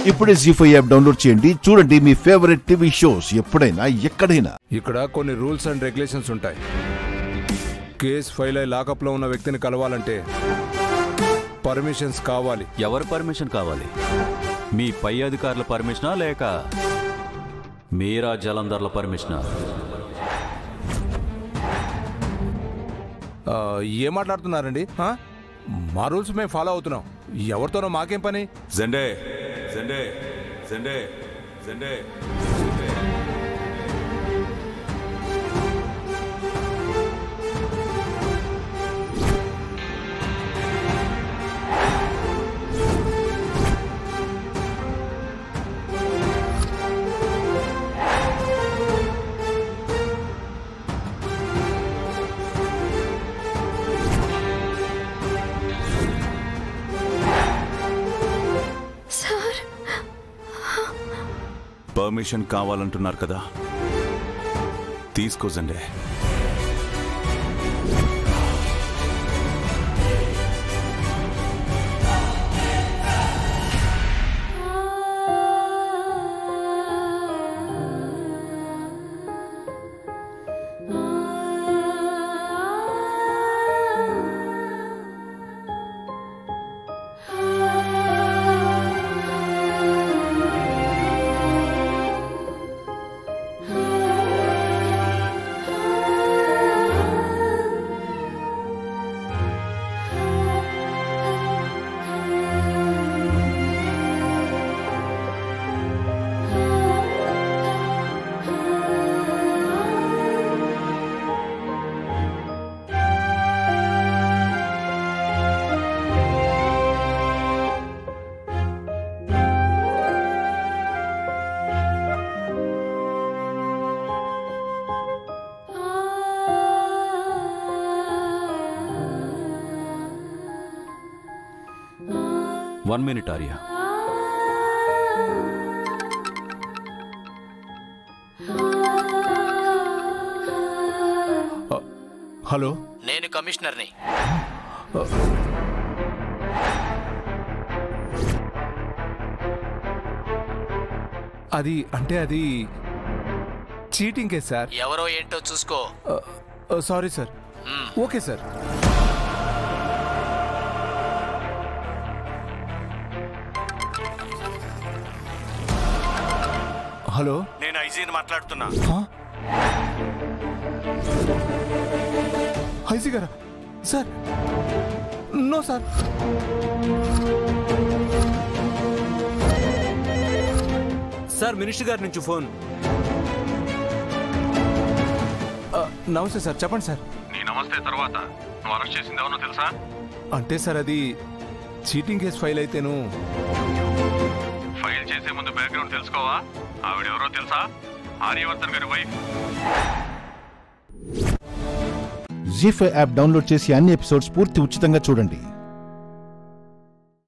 ఇప్పుడే జీ5 app download చేయండి. చూడండి మీ ఫేవరెట్ టీవీ షోస్ ఎప్పుడైనా ఎక్కడైనా. ఇక్కడ కొన్ని రూల్స్ అండ్ రెగ్యులేషన్స్ ఉంటాయి. కేస్ ఫైల్ అయి లాకప్ లో ఉన్న వ్యక్తిని కలవాలంటే పర్మిషన్స్ కావాలి. ఎవరి పర్మిషన్ కావాలి? మీ పై అధికారుల పర్మిషనా లేక మీరా జలంధర్ల పర్మిషనా? ఏం మాట్లాడుతున్నారండి? మా రూల్స్ మేము ఫాలో అవుతున్నాం. ఎవరితోనో మాకేం పని? జెండే జెండే జెండే జెండే పర్మిషన్ కావాలంటున్నారు కదా, తీసుకో జెండే. One minute, Arya. హలో, నేను కమిషనర్ని. అది చీటింగ్ కేసు సార్. ఎవరో ఏంటో చూసుకో. Sorry sir. Okay sir. Hello, నేను ఐజీని మాట్లాడుతున్నా. ఐజీ గారా? Sir, no sir. Sir, minister గారి నుంచి ఫోన్. నమస్తే సార్, చెప్పండి సార్. నీ నమస్తే తర్వాత నువ్వు అరెస్ట్ చేసింది ఎవరో తెలుసా? అంటే సార్, అది చీటింగ్ కేసు ఫైల్ అయితేను. ఫైల్ చేసే ముందు బ్యాక్గ్రౌండ్ తెలుసుకోవా? ఆవిడెవరో తెలుసా? ఆర్యవర్ధన్ గారి వైఫ్. జీ5 యాప్ డౌన్లోడ్ చేసి అన్ని ఎపిసోడ్స్ పూర్తి ఉచితంగా చూడండి.